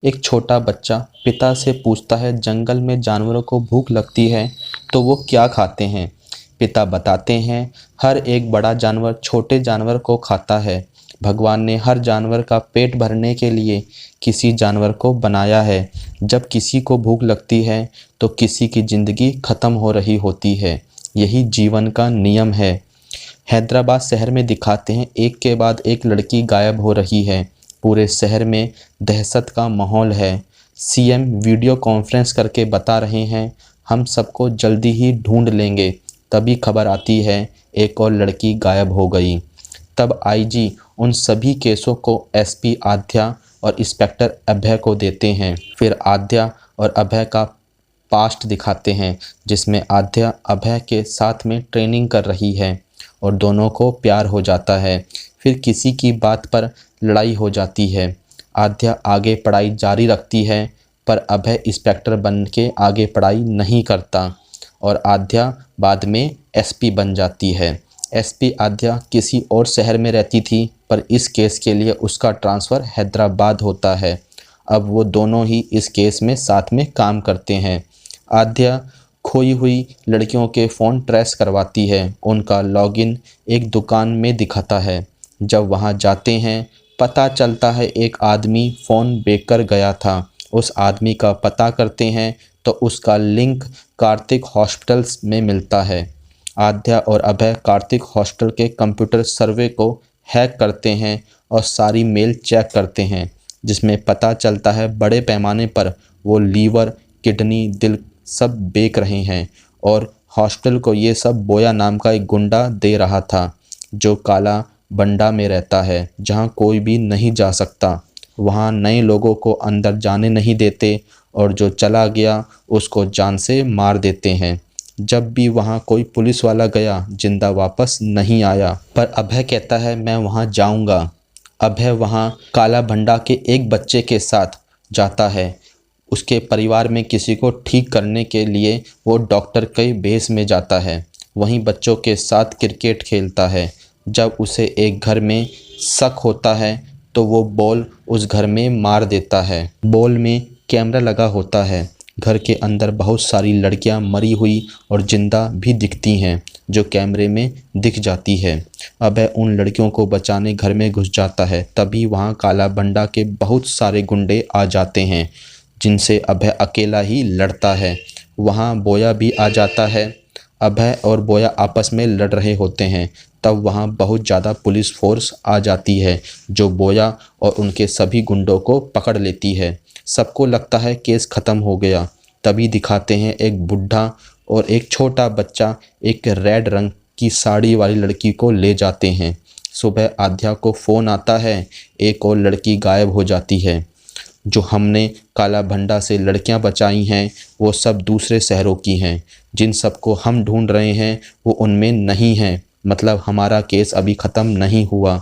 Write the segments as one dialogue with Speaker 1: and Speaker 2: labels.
Speaker 1: एक छोटा बच्चा पिता से पूछता है, जंगल में जानवरों को भूख लगती है तो वो क्या खाते हैं। पिता बताते हैं, हर एक बड़ा जानवर छोटे जानवर को खाता है। भगवान ने हर जानवर का पेट भरने के लिए किसी जानवर को बनाया है। जब किसी को भूख लगती है तो किसी की जिंदगी खत्म हो रही होती है। यही जीवन का नियम है। हैदराबाद शहर में दिखाते हैं, एक के बाद एक लड़की गायब हो रही है। पूरे शहर में दहशत का माहौल है। सीएम वीडियो कॉन्फ्रेंस करके बता रहे हैं, हम सबको जल्दी ही ढूंढ लेंगे। तभी खबर आती है, एक और लड़की गायब हो गई। तब आईजी उन सभी केसों को एसपी आध्या और इंस्पेक्टर अभय को देते हैं। फिर आध्या और अभय का पास्ट दिखाते हैं, जिसमें आध्या अभय के साथ में ट्रेनिंग कर रही है और दोनों को प्यार हो जाता है। फिर किसी की बात पर लड़ाई हो जाती है। आध्या आगे पढ़ाई जारी रखती है, पर अभय इंस्पेक्टर बन के आगे पढ़ाई नहीं करता और आध्या बाद में एसपी बन जाती है। एसपी आध्या किसी और शहर में रहती थी, पर इस केस के लिए उसका ट्रांसफ़र हैदराबाद होता है। अब वो दोनों ही इस केस में साथ में काम करते हैं। आध्या खोई हुई लड़कियों के फ़ोन ट्रेस करवाती है। उनका लॉगिन एक दुकान में दिखाता है। जब वहां जाते हैं, पता चलता है एक आदमी फ़ोन बेचकर गया था। उस आदमी का पता करते हैं तो उसका लिंक कार्तिक हॉस्पिटल्स में मिलता है। आध्या और अभय कार्तिक हॉस्पिटल के कंप्यूटर सर्वे को हैक करते हैं और सारी मेल चेक करते हैं, जिसमें पता चलता है बड़े पैमाने पर वो लीवर, किडनी, दिल सब बेच रहे हैं और हॉस्पिटल को ये सब बोया नाम का एक गुंडा दे रहा था, जो काला बंडा में रहता है, जहां कोई भी नहीं जा सकता। वहां नए लोगों को अंदर जाने नहीं देते और जो चला गया उसको जान से मार देते हैं। जब भी वहां कोई पुलिस वाला गया, जिंदा वापस नहीं आया। पर अभय कहता है, मैं वहां जाऊंगा। अभय वहां काला भंडा के एक बच्चे के साथ जाता है। उसके परिवार में किसी को ठीक करने के लिए वो डॉक्टर के भेष में जाता है। वहीं बच्चों के साथ क्रिकेट खेलता है। जब उसे एक घर में शक होता है तो वो बॉल उस घर में मार देता है। बॉल में कैमरा लगा होता है। घर के अंदर बहुत सारी लड़कियां मरी हुई और जिंदा भी दिखती हैं, जो कैमरे में दिख जाती है। अभय उन लड़कियों को बचाने घर में घुस जाता है। तभी वहां काला बंडा के बहुत सारे गुंडे आ जाते हैं, जिनसे अभय अकेला ही लड़ता है। वहां बोया भी आ जाता है। अभय और बोया आपस में लड़ रहे होते हैं। तब वहां बहुत ज़्यादा पुलिस फोर्स आ जाती है, जो बोया और उनके सभी गुंडों को पकड़ लेती है। सबको लगता है केस ख़त्म हो गया। तभी दिखाते हैं एक बुढ़ा और एक छोटा बच्चा एक रेड रंग की साड़ी वाली लड़की को ले जाते हैं। सुबह आध्या को फ़ोन आता है, एक और लड़की गायब हो जाती है। जो हमने काला भंडा से लड़कियां बचाई हैं, वो सब दूसरे शहरों की हैं। जिन सबको हम ढूंढ रहे हैं वो उनमें नहीं हैं। मतलब हमारा केस अभी ख़त्म नहीं हुआ।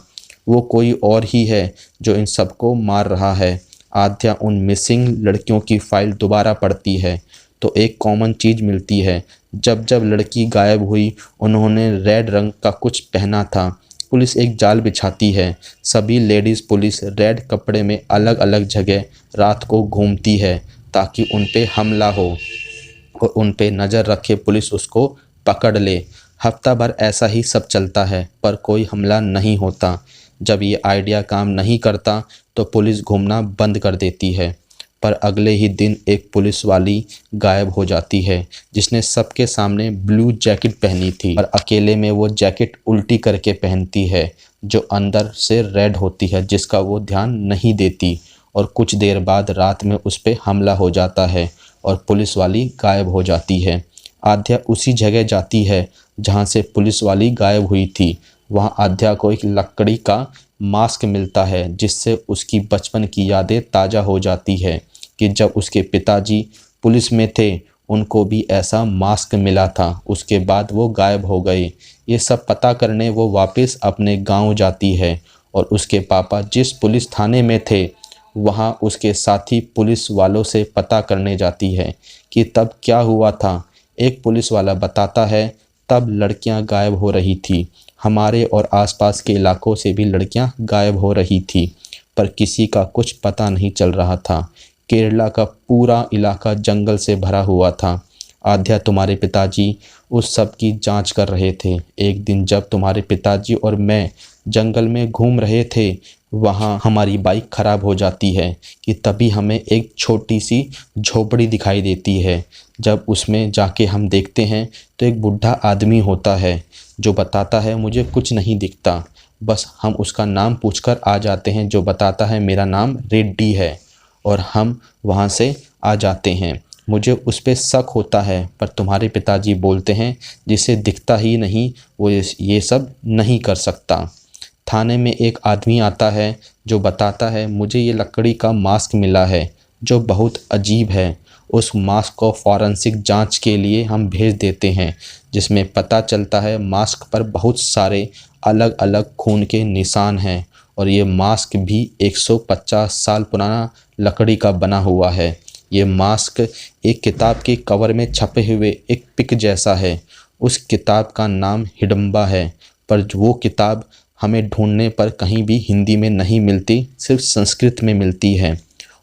Speaker 1: वो कोई और ही है जो इन सबको मार रहा है। आध्या उन मिसिंग लड़कियों की फाइल दोबारा पढ़ती है तो एक कॉमन चीज़ मिलती है। जब जब लड़की गायब हुई, उन्होंने रेड रंग का कुछ पहना था। पुलिस एक जाल बिछाती है। सभी लेडीज़ पुलिस रेड कपड़े में अलग अलग जगह रात को घूमती है, ताकि उन पे हमला हो और उन पे नज़र रखे पुलिस उसको पकड़ ले। हफ्ता भर ऐसा ही सब चलता है, पर कोई हमला नहीं होता। जब ये आइडिया काम नहीं करता तो पुलिस घूमना बंद कर देती है। पर अगले ही दिन एक पुलिस वाली गायब हो जाती है, जिसने सबके सामने ब्लू जैकेट पहनी थी, और अकेले में वो जैकेट उल्टी करके पहनती है, जो अंदर से रेड होती है, जिसका वो ध्यान नहीं देती। और कुछ देर बाद रात में उस पर हमला हो जाता है और पुलिस वाली गायब हो जाती है। आध्या उसी जगह जाती है जहाँ से पुलिस वाली गायब हुई थी। वहाँ आध्या को एक लकड़ी का मास्क मिलता है, जिससे उसकी बचपन की यादें ताज़ा हो जाती है कि जब उसके पिताजी पुलिस में थे, उनको भी ऐसा मास्क मिला था। उसके बाद वो गायब हो गए। ये सब पता करने वो वापस अपने गांव जाती है और उसके पापा जिस पुलिस थाने में थे, वहाँ उसके साथी पुलिस वालों से पता करने जाती है कि तब क्या हुआ था। एक पुलिस वाला बताता है, तब लड़कियां गायब हो रही थी। हमारे और आसपास के इलाकों से भी लड़कियां गायब हो रही थी। पर किसी का कुछ पता नहीं चल रहा था। केरला का पूरा इलाका जंगल से भरा हुआ था। आद्या, तुम्हारे पिताजी उस सब की जांच कर रहे थे। एक दिन जब तुम्हारे पिताजी और मैं जंगल में घूम रहे थे, वहाँ हमारी बाइक खराब हो जाती है कि तभी हमें एक छोटी सी झोपड़ी दिखाई देती है। जब उसमें जाके हम देखते हैं तो एक बूढ़ा आदमी होता है जो बताता है मुझे कुछ नहीं दिखता। बस हम उसका नाम पूछकर आ जाते हैं, जो बताता है मेरा नाम रेड्डी है, और हम वहाँ से आ जाते हैं। मुझे उस पे शक होता है, पर तुम्हारे पिताजी बोलते हैं जिसे दिखता ही नहीं वो ये सब नहीं कर सकता। थाने में एक आदमी आता है जो बताता है मुझे ये लकड़ी का मास्क मिला है जो बहुत अजीब है। उस मास्क को फॉरेंसिक जांच के लिए हम भेज देते हैं, जिसमें पता चलता है मास्क पर बहुत सारे अलग अलग खून के निशान हैं, और ये मास्क भी 150 साल पुराना लकड़ी का बना हुआ है। ये मास्क एक किताब के कवर में छपे हुए एक पिक जैसा है। उस किताब का नाम हिडिंबा है, पर वो किताब हमें ढूंढने पर कहीं भी हिंदी में नहीं मिलती, सिर्फ संस्कृत में मिलती है।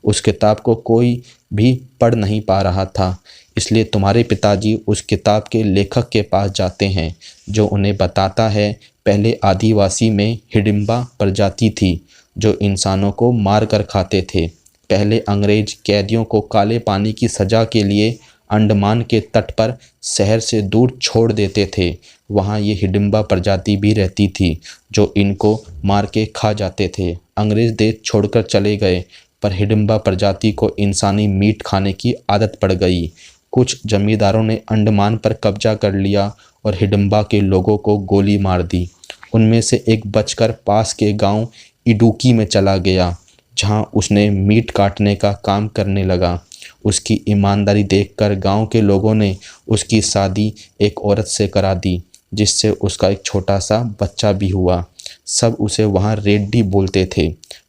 Speaker 1: उस किताब को कोई भी पढ़ नहीं पा रहा था, इसलिए तुम्हारे पिताजी उस किताब के लेखक के पास जाते हैं, जो उन्हें बताता है पहले आदिवासी में हिडिंबा प्रजाति थी जो इंसानों को मार कर खाते थे। पहले अंग्रेज कैदियों को काले पानी की सज़ा के लिए अंडमान के तट पर शहर से दूर छोड़ देते थे। वहाँ ये हिडिंबा प्रजाति भी रहती थी जो इनको मार के खा जाते थे। अंग्रेज देश छोड़कर चले गए, पर हिडिंबा प्रजाति को इंसानी मीट खाने की आदत पड़ गई। कुछ जमींदारों ने अंडमान पर कब्जा कर लिया और हिडिंबा के लोगों को गोली मार दी। उनमें से एक बचकर पास के गांव इडुक्की में चला गया, जहां उसने मीट काटने का काम करने लगा। उसकी ईमानदारी देखकर गांव के लोगों ने उसकी शादी एक औरत से करा दी, जिससे उसका एक छोटा सा बच्चा भी हुआ। सब उसे वहाँ रेड्डी बोलते थे।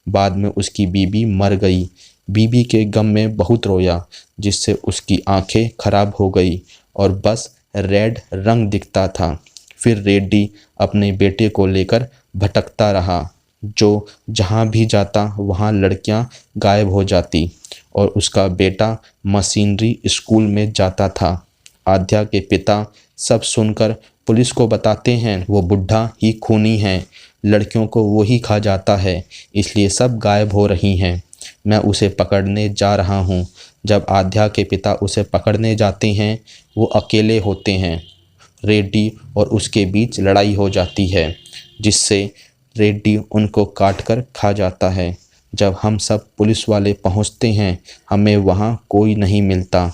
Speaker 1: बाद में उसकी बीबी मर गई। बीबी के गम में बहुत रोया, जिससे उसकी आंखें खराब हो गई और बस रेड रंग दिखता था। फिर रेड्डी अपने बेटे को लेकर भटकता रहा, जो जहाँ भी जाता वहाँ लड़कियाँ गायब हो जाती, और उसका बेटा मशीनरी स्कूल में जाता था। आद्या के पिता सब सुनकर पुलिस को बताते हैं वो बुढ़ा ही खूनी है, लड़कियों को वो ही खा जाता है, इसलिए सब गायब हो रही हैं। मैं उसे पकड़ने जा रहा हूँ। जब आद्या के पिता उसे पकड़ने जाते हैं, वो अकेले होते हैं। रेड्डी और उसके बीच लड़ाई हो जाती है, जिससे रेड्डी उनको काटकर खा जाता है। जब हम सब पुलिस वाले पहुंचते हैं, हमें वहां कोई नहीं मिलता।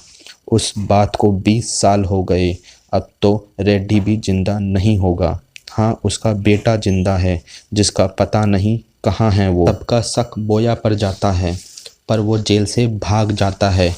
Speaker 1: उस बात को 20 साल हो गए। अब तो रेड्डी भी जिंदा नहीं होगा। हाँ, उसका बेटा जिंदा है, जिसका पता नहीं कहाँ है वो। सबका शक बोया पर जाता है, पर वो जेल से भाग जाता है।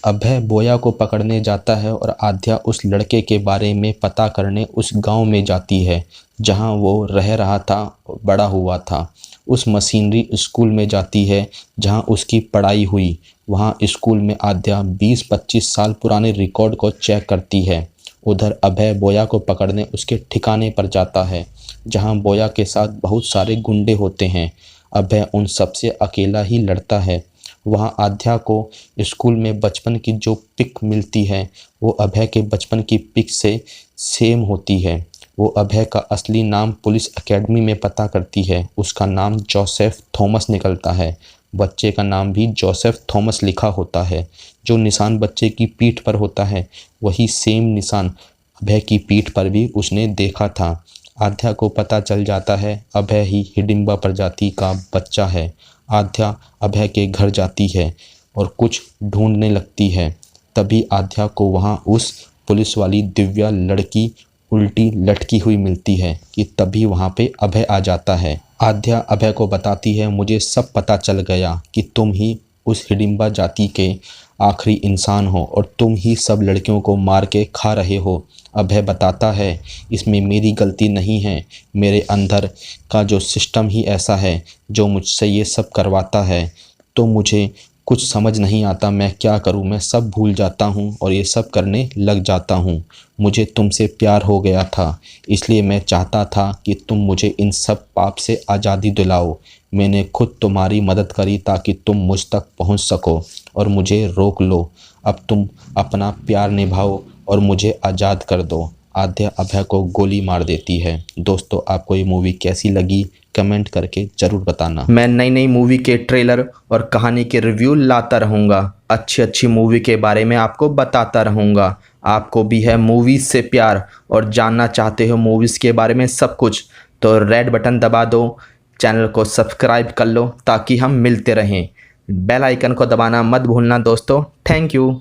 Speaker 1: अभय बोया को पकड़ने जाता है और आद्या उस लड़के के बारे में पता करने उस गांव में जाती है जहां वो रह रहा था, बड़ा हुआ था। उस मशीनरी स्कूल में जाती है जहां उसकी पढ़ाई हुई। वहां स्कूल में आद्या 20-25 साल पुराने रिकॉर्ड को चेक करती है। उधर अभय बोया को पकड़ने उसके ठिकाने पर जाता है, जहां बोया के साथ बहुत सारे गुंडे होते हैं। अभय उन सबसे अकेला ही लड़ता है। वहां आद्या को स्कूल में बचपन की जो पिक मिलती है, वो अभय के बचपन की पिक से सेम होती है। वो अभय का असली नाम पुलिस एकेडमी में पता करती है। उसका नाम जोसेफ थॉमस निकलता है। बच्चे का नाम भी जोसेफ थॉमस लिखा होता है। जो निशान बच्चे की पीठ पर होता है, वही सेम निशान अभय की पीठ पर भी उसने देखा था। आद्या को पता चल जाता है अभय ही हिडिंबा प्रजाति का बच्चा है। आद्या अभय के घर जाती है और कुछ ढूंढने लगती है। तभी आद्या को वहाँ उस पुलिस वाली दिव्या लड़की उल्टी लटकी हुई मिलती है कि तभी वहाँ पे अभय आ जाता है। आद्या अभय को बताती है मुझे सब पता चल गया कि तुम ही उस हिडिंबा जाति के आखिरी इंसान हो और तुम ही सब लड़कियों को मार के खा रहे हो। अभय बताता है इसमें मेरी गलती नहीं है, मेरे अंदर का जो सिस्टम ही ऐसा है जो मुझसे ये सब करवाता है। तो मुझे कुछ समझ नहीं आता मैं क्या करूं, मैं सब भूल जाता हूं और ये सब करने लग जाता हूं। मुझे तुमसे प्यार हो गया था, इसलिए मैं चाहता था कि तुम मुझे इन सब पाप से आज़ादी दिलाओ। मैंने खुद तुम्हारी मदद करी ताकि तुम मुझ तक पहुंच सको और मुझे रोक लो। अब तुम अपना प्यार निभाओ और मुझे आज़ाद कर दो। आद्या अभय को गोली मार देती है। दोस्तों, आपको ये मूवी कैसी लगी कमेंट करके ज़रूर बताना। मैं नई नई मूवी के ट्रेलर और कहानी के रिव्यू लाता रहूँगा। अच्छी अच्छी मूवी के बारे में आपको बताता रहूँगा। आपको भी है मूवीज़ से प्यार और जानना चाहते हो मूवीज़ के बारे में सब कुछ, तो रेड बटन दबा दो, चैनल को सब्सक्राइब कर लो ताकि हम मिलते रहें। बेल आइकन को दबाना मत भूलना दोस्तों। Thank you.